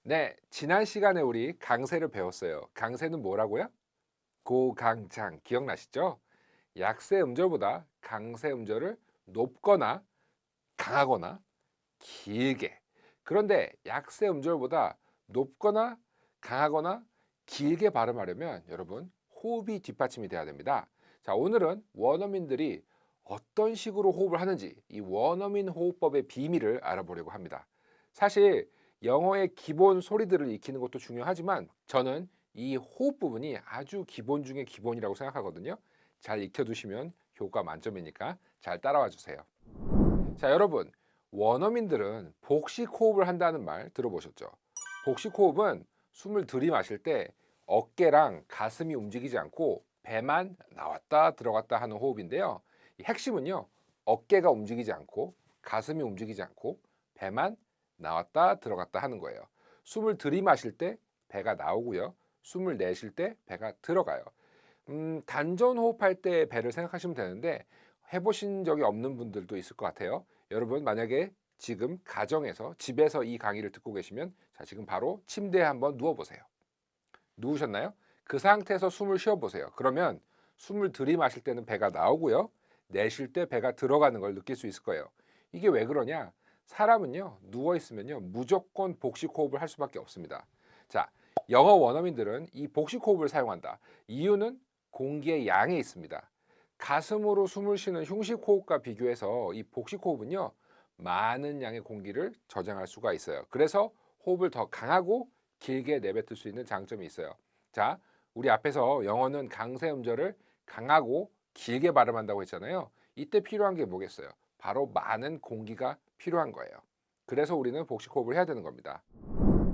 네, 지난 시간에 우리 강세를 배웠어요. 강세는 뭐라고요? 고강장 기억나시죠? 약세 음절보다 강세 음절을 높거나 강하거나 길게. 그런데 약세 음절보다 높거나 강하거나 길게 발음하려면 여러분 호흡이 뒷받침이 돼야 됩니다. 자, 오늘은 원어민들이 어떤 식으로 호흡을 하는지 이 원어민 호흡법의 비밀을 알아보려고 합니다. 사실 영어의 기본 소리들을 익히는 것도 중요하지만 저는 이 호흡 부분이 아주 기본 중에 기본이라고 생각하거든요. 잘 익혀두시면 효과 만점이니까 잘 따라와 주세요. 자, 여러분, 원어민들은 복식 호흡을 한다는 말 들어보셨죠? 복식 호흡은 숨을 들이마실 때 어깨랑 가슴이 움직이지 않고 배만 나왔다 들어갔다 하는 호흡인데요. 이 핵심은요, 어깨가 움직이지 않고 가슴이 움직이지 않고 배만 나왔다 들어갔다 하는 거예요. 숨을 들이마실 때 배가 나오고요. 숨을 내쉴 때 배가 들어가요. 단전 호흡할 때 배를 생각하시면 되는데 해보신 적이 없는 분들도 있을 것 같아요. 여러분 만약에 지금 가정에서 집에서 이 강의를 듣고 계시면 자, 지금 바로 침대에 한번 누워보세요. 누우셨나요? 그 상태에서 숨을 쉬어보세요. 그러면 숨을 들이마실 때는 배가 나오고요. 내쉴 때 배가 들어가는 걸 느낄 수 있을 거예요. 이게 왜 그러냐? 사람은요, 누워있으면요, 무조건 복식 호흡을 할 수밖에 없습니다. 자, 영어 원어민들은 이 복식 호흡을 사용한다. 이유는 공기의 양에 있습니다. 가슴으로 숨을 쉬는 흉식 호흡과 비교해서 이 복식 호흡은요, 많은 양의 공기를 저장할 수가 있어요. 그래서 호흡을 더 강하고 길게 내뱉을 수 있는 장점이 있어요. 자, 우리 앞에서 영어는 강세 음절을 강하고 길게 발음한다고 했잖아요. 이때 필요한 게 뭐겠어요? 바로 많은 공기가 필요한 거예요. 그래서 우리는 복식 호흡을 해야 되는 겁니다.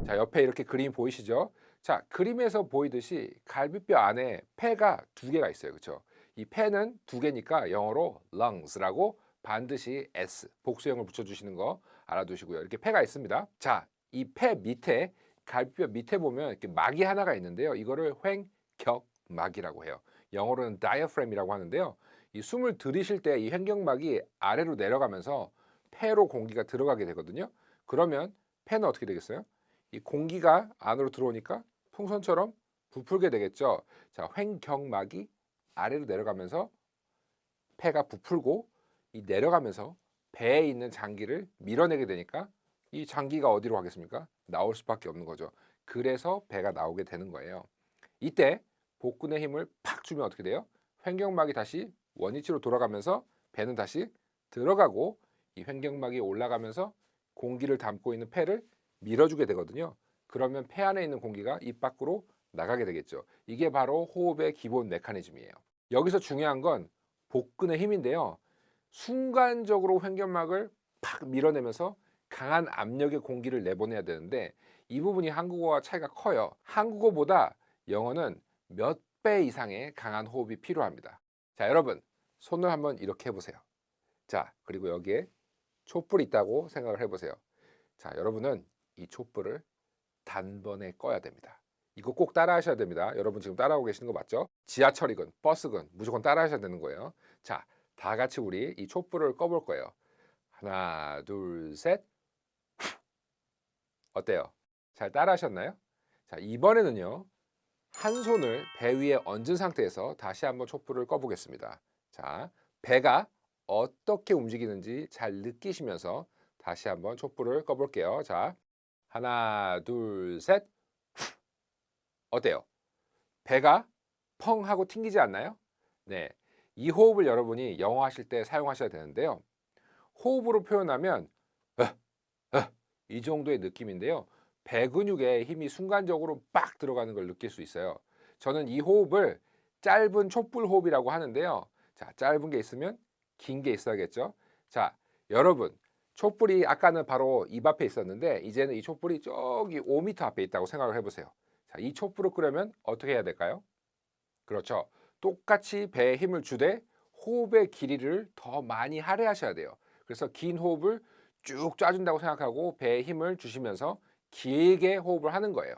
자, 옆에 이렇게 그림 보이시죠? 자, 그림에서 보이듯이 갈비뼈 안에 폐가 두 개가 있어요. 그렇죠? 이 폐는 두 개니까 영어로 lungs라고 반드시 s 복수형을 붙여주시는 거 알아두시고요. 이렇게 폐가 있습니다. 자, 이 폐 밑에 갈비뼈 밑에 보면 이렇게 막이 하나가 있는데요. 이거를 횡격막이라고 해요. 영어로는 diaphragm이라고 하는데요. 이 숨을 들이쉴 때 이 횡격막이 아래로 내려가면서 폐로 공기가 들어가게 되거든요. 그러면 폐는 어떻게 되겠어요? 이 공기가 안으로 들어오니까 풍선처럼 부풀게 되겠죠. 자, 횡격막이 아래로 내려가면서 폐가 부풀고 이 내려가면서 배에 있는 장기를 밀어내게 되니까 이 장기가 어디로 가겠습니까? 나올 수밖에 없는 거죠. 그래서 배가 나오게 되는 거예요. 이때 복근의 힘을 팍 주면 어떻게 돼요? 횡격막이 다시 원위치로 돌아가면서 배는 다시 들어가고 이 횡격막이 올라가면서 공기를 담고 있는 폐를 밀어주게 되거든요. 그러면 폐 안에 있는 공기가 입 밖으로 나가게 되겠죠. 이게 바로 호흡의 기본 메커니즘이에요. 여기서 중요한 건 복근의 힘인데요. 순간적으로 횡격막을 팍 밀어내면서 강한 압력의 공기를 내보내야 되는데 이 부분이 한국어와 차이가 커요. 한국어보다 영어는 몇 배 이상의 강한 호흡이 필요합니다. 자, 여러분 손을 한번 이렇게 해보세요. 자, 그리고 여기에 촛불이 있다고 생각을 해보세요. 자, 여러분은 이 촛불을 단번에 꺼야 됩니다. 이거 꼭 따라 하셔야 됩니다. 여러분 지금 따라하고 계시는 거 맞죠? 지하철이건 버스건 무조건 따라 하셔야 되는 거예요. 자, 다 같이 우리 이 촛불을 꺼볼 거예요. 하나, 둘, 셋. 어때요? 잘 따라 하셨나요? 자, 이번에는요. 한 손을 배 위에 얹은 상태에서 다시 한번 촛불을 꺼보겠습니다. 자, 배가 어떻게 움직이는지 잘 느끼시면서 다시 한번 촛불을 꺼볼게요. 자, 하나, 둘, 셋. 어때요? 배가 펑 하고 튕기지 않나요? 네. 이 호흡을 여러분이 영어 하실 때 사용하셔야 되는데요. 호흡으로 표현하면 이 정도의 느낌인데요. 배 근육에 힘이 순간적으로 빡 들어가는 걸 느낄 수 있어요. 저는 이 호흡을 짧은 촛불 호흡이라고 하는데요. 자, 짧은 게 있으면 긴 게 있어야겠죠. 자, 여러분, 촛불이 아까는 바로 입 앞에 있었는데 이제는 이 촛불이 저기 5m 앞에 있다고 생각을 해보세요. 자, 이 촛불을 끄려면 어떻게 해야 될까요? 그렇죠. 똑같이 배에 힘을 주되 호흡의 길이를 더 많이 할애하셔야 돼요. 그래서 긴 호흡을 쭉 짜준다고 생각하고 배에 힘을 주시면서 길게 호흡을 하는 거예요.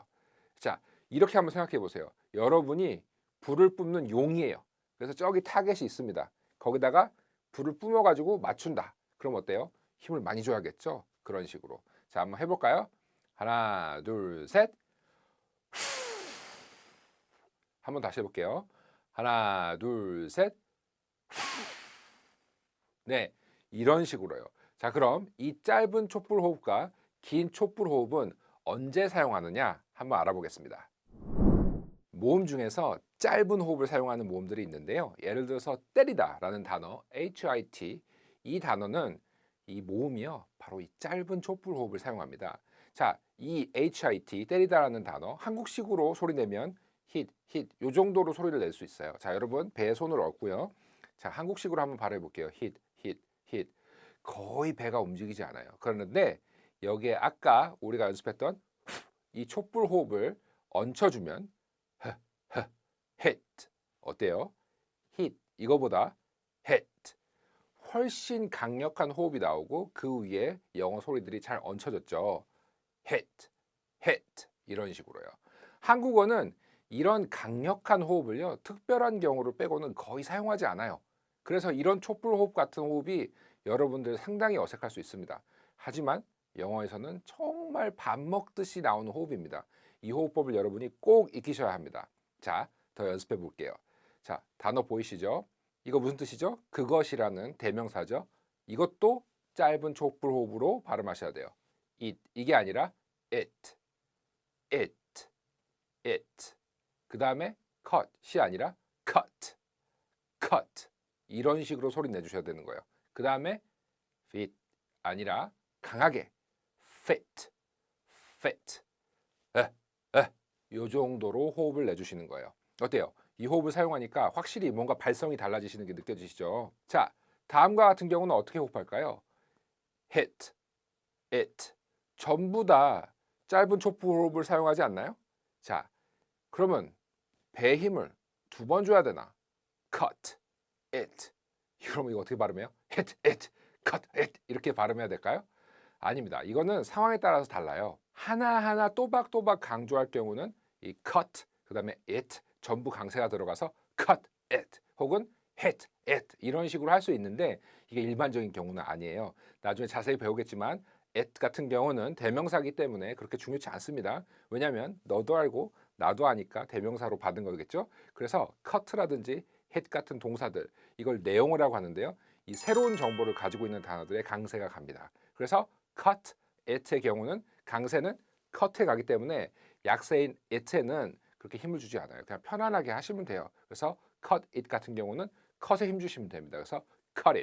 자, 이렇게 한번 생각해 보세요. 여러분이 불을 뿜는 용이에요. 그래서 저기 타겟이 있습니다. 거기다가 불을 뿜어가지고 맞춘다. 그럼 어때요? 힘을 많이 줘야겠죠? 그런 식으로. 자, 한번 해볼까요? 하나, 둘, 셋. 한번 다시 해볼게요. 하나, 둘, 셋. 네, 이런 식으로요. 자, 그럼 이 짧은 촛불 호흡과 긴 촛불 호흡은 언제 사용하느냐 한번 알아보겠습니다. 모음 중에서 짧은 호흡을 사용하는 모음들이 있는데요. 예를 들어서 때리다라는 단어, HIT. 이 단어는 이 모음이요, 바로 이 짧은 촛불 호흡을 사용합니다. 자, 이 HIT, 때리다라는 단어, 한국식으로 소리 내면 hit, hit, 요 정도로 소리를 낼 수 있어요. 자, 여러분 배에 손을 얹고요. 자, 한국식으로 한번 발음해 볼게요. hit, hit, hit. 거의 배가 움직이지 않아요. 그런데 여기에 아까 우리가 연습했던 이 촛불 호흡을 얹혀주면 hit 어때요? hit 이거보다 hit 훨씬 강력한 호흡이 나오고 그 위에 영어 소리들이 잘 얹혀졌죠. hit, hit 이런 식으로요. 한국어는 이런 강력한 호흡을요, 특별한 경우를 빼고는 거의 사용하지 않아요. 그래서 이런 촛불 호흡 같은 호흡이 여러분들 상당히 어색할 수 있습니다. 하지만 영어에서는 정말 밥 먹듯이 나오는 호흡입니다. 이 호흡법을 여러분이 꼭 익히셔야 합니다. 자, 더 연습해 볼게요. 자, 단어 보이시죠? 이거 무슨 뜻이죠? 그것이라는 대명사죠. 이것도 짧은 촛불 호흡으로 발음하셔야 돼요. 이게 아니라 it, it, it. 그 다음에 cut이 아니라 cut, cut. 이런 식으로 소리 내주셔야 되는 거예요. 그 다음에 fit 아니라 강하게 fit, fit. 요 정도로 호흡을 내주시는 거예요. 어때요? 이 호흡을 사용하니까 확실히 뭔가 발성이 달라지시는 게 느껴지시죠? 자, 다음과 같은 경우는 어떻게 호흡할까요? hit, it. 전부 다 짧은 촛불 호흡을 사용하지 않나요? 자, 그러면 배에 힘을 2번 줘야 되나? cut, it. 그럼 이거 어떻게 발음해요? hit, it, cut, it. 이렇게 발음해야 될까요? 아닙니다. 이거는 상황에 따라서 달라요. 하나하나 또박또박 강조할 경우는 이 cut, 그 다음에 it 전부 강세가 들어가서 cut it 혹은 hit it 이런 식으로 할 수 있는데 이게 일반적인 경우는 아니에요. 나중에 자세히 배우겠지만 it 같은 경우는 대명사기 때문에 그렇게 중요치 않습니다. 왜냐하면 너도 알고 나도 아니까 대명사로 받은 거겠죠. 그래서 cut라든지 hit 같은 동사들 이걸 내용어라고 하는데요. 이 새로운 정보를 가지고 있는 단어들의 강세가 갑니다. 그래서 cut it의 경우는 강세는 cut에 가기 때문에 약세인 it에는 그렇게 힘을 주지 않아요. 그냥 편안하게 하시면 돼요. 그래서 cut it 같은 경우는 cut에 힘 주시면 됩니다. 그래서 cut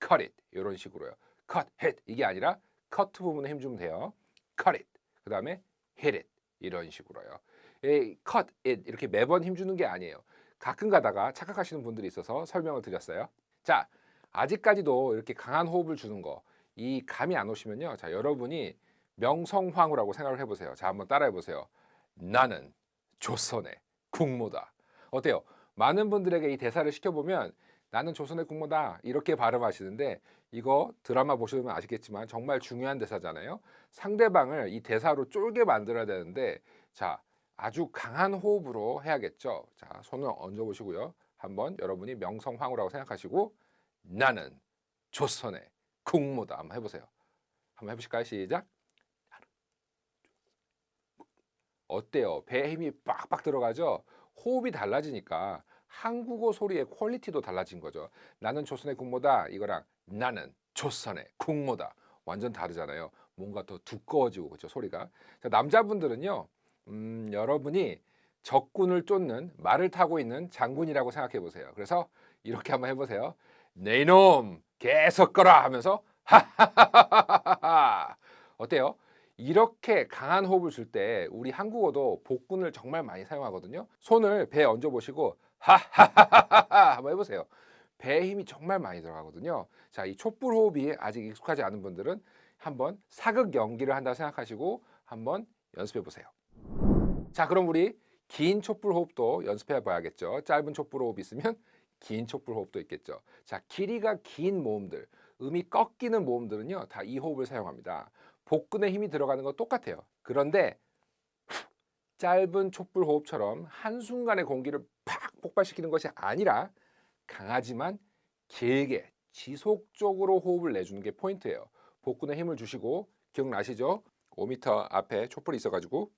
it 이런 식으로요. cut hit 이게 아니라 cut 부분에 힘 주면 돼요. cut it 그 다음에 hit it 이런 식으로요. 이 cut it 이렇게 매번 힘 주는 게 아니에요. 가끔 가다가 착각하시는 분들이 있어서 설명을 드렸어요. 자, 아직까지도 이렇게 강한 호흡을 주는 거 이 감이 안 오시면요. 자, 여러분이 명성황후라고 생각을 해보세요. 자, 한번 따라해 보세요. 나는 조선의 국모다. 어때요? 많은 분들에게 이 대사를 시켜보면 나는 조선의 국모다 이렇게 발음하시는데 이거 드라마 보시면 아시겠지만 정말 중요한 대사잖아요. 상대방을 이 대사로 쫄게 만들어야 되는데 자, 아주 강한 호흡으로 해야겠죠. 자, 손을 얹어 보시고요. 한번 여러분이 명성황후라고 생각하시고 나는 조선의 국모다 한번 해보세요. 한번 해보실까요? 시작. 어때요? 배에 힘이 빡빡 들어가죠? 호흡이 달라지니까 한국어 소리의 퀄리티도 달라진 거죠. 나는 조선의 국모다 이거랑 나는 조선의 국모다 완전 다르잖아요. 뭔가 더 두꺼워지고 그렇죠 소리가. 자, 남자분들은요, 여러분이 적군을 쫓는 말을 타고 있는 장군이라고 생각해 보세요. 그래서 이렇게 한번 해보세요. 네 이놈 계속 거라 하면서 하하하하하하 어때요? 이렇게 강한 호흡을 줄 때 우리 한국어도 복근을 정말 많이 사용하거든요. 손을 배에 얹어 보시고 하하하하하 한번 해보세요. 배에 힘이 정말 많이 들어가거든요. 자, 이 촛불 호흡이 아직 익숙하지 않은 분들은 한번 사극 연기를 한다 생각하시고 한번 연습해 보세요. 자, 그럼 우리 긴 촛불 호흡도 연습해 봐야겠죠. 짧은 촛불 호흡 있으면 긴 촛불 호흡도 있겠죠. 자, 길이가 긴 모음들, 음이 꺾이는 모음들은요, 다 이 호흡을 사용합니다. 복근에 힘이 들어가는 건 똑같아요. 그런데 짧은 촛불 호흡처럼 한순간에 공기를 팍 폭발시키는 것이 아니라 강하지만 길게 지속적으로 호흡을 내주는 게 포인트예요. 복근에 힘을 주시고 기억나시죠? 5m 앞에 촛불이 있어가지고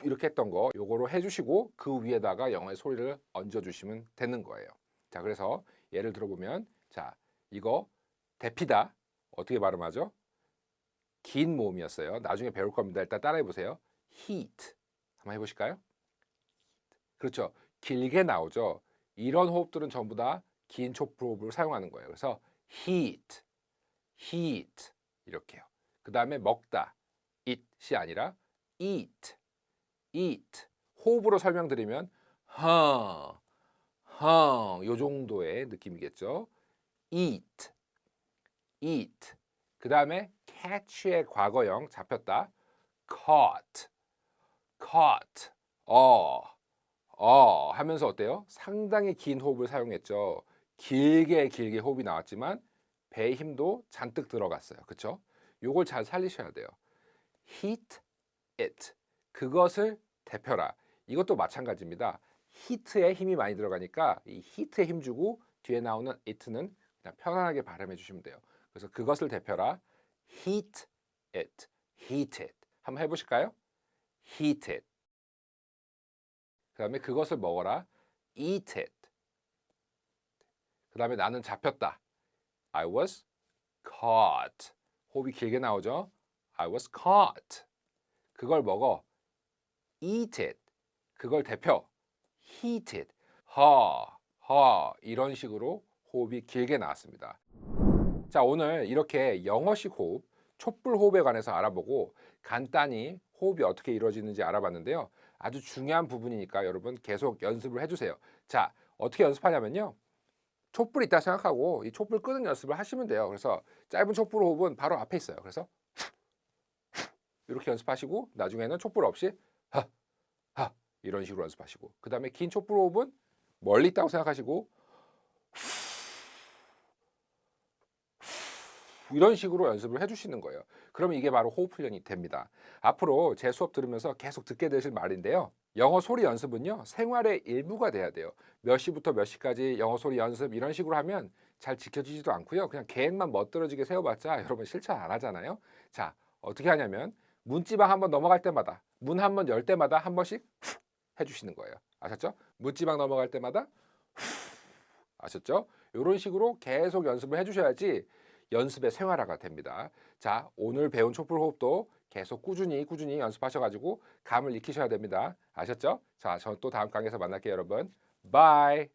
이렇게 했던 거 요거로 해주시고 그 위에다가 영어의 소리를 얹어주시면 되는 거예요. 자, 그래서 예를 들어보면 자, 이거 대피다 어떻게 발음하죠? 긴 모음이었어요. 나중에 배울 겁니다. 일단 따라해 보세요. heat 한번 해보실까요? 그렇죠. 길게 나오죠. 이런 호흡들은 전부 다 긴 촛불 호흡을 사용하는 거예요. 그래서 heat, heat 이렇게요. 그 다음에 먹다 eat이 아니라 eat, eat 호흡으로 설명드리면 하, 요 정도의 느낌이겠죠. eat, eat. 그 다음에 catch의 과거형 잡혔다. caught, caught. 하면서 어때요? 상당히 긴 호흡을 사용했죠. 길게 호흡이 나왔지만 배의 힘도 잔뜩 들어갔어요. 그렇죠? 요걸 잘 살리셔야 돼요. heat it. 그것을 데펴라. 이것도 마찬가지입니다. heat에 힘이 많이 들어가니까 이 heat에 힘 주고 뒤에 나오는 it는 그냥 편안하게 발음해 주시면 돼요. 그래서 그것을 데펴라. heat it. heat it. 한번 해보실까요? heat it. 그 다음에 그것을 먹어라. eat it. 그 다음에 나는 잡혔다. I was caught. 호흡이 길게 나오죠. I was caught. 그걸 먹어. eat it. 그걸 데펴. heat it. 이런 식으로 호흡이 길게 나왔습니다. 자, 오늘 이렇게 영어식 호흡, 촛불 호흡에 관해서 알아보고 간단히 호흡이 어떻게 이루어지는지 알아봤는데요. 아주 중요한 부분이니까 여러분 계속 연습을 해주세요. 자, 어떻게 연습하냐면요. 촛불이 있다 생각하고 이 촛불 끄는 연습을 하시면 돼요. 그래서 짧은 촛불 호흡은 바로 앞에 있어요. 그래서 이렇게 연습하시고 나중에는 촛불 없이 하 이런 식으로 연습하시고 그 다음에 긴 촛불 호흡은 멀리 있다고 생각하시고 이런 식으로 연습을 해주시는 거예요. 그러면 이게 바로 호흡 훈련이 됩니다. 앞으로 제 수업 들으면서 계속 듣게 되실 말인데요. 영어 소리 연습은요, 생활의 일부가 돼야 돼요. 몇 시부터 몇 시까지 영어 소리 연습 이런 식으로 하면 잘 지켜지지도 않고요. 그냥 계획만 멋들어지게 세워봤자 여러분 실천 안 하잖아요. 자, 어떻게 하냐면 문지방 한번 넘어갈 때마다 문 한번 열 때마다 한 번씩 해주시는 거예요. 아셨죠? 문지방 넘어갈 때마다 아셨죠? 이런 식으로 계속 연습을 해주셔야지 연습의 생활화가 됩니다. 자, 오늘 배운 촛불 호흡도 계속 꾸준히 연습하셔가지고 감을 익히셔야 됩니다. 아셨죠? 자, 저 또 다음 강의에서 만날게요, 여러분. 바이.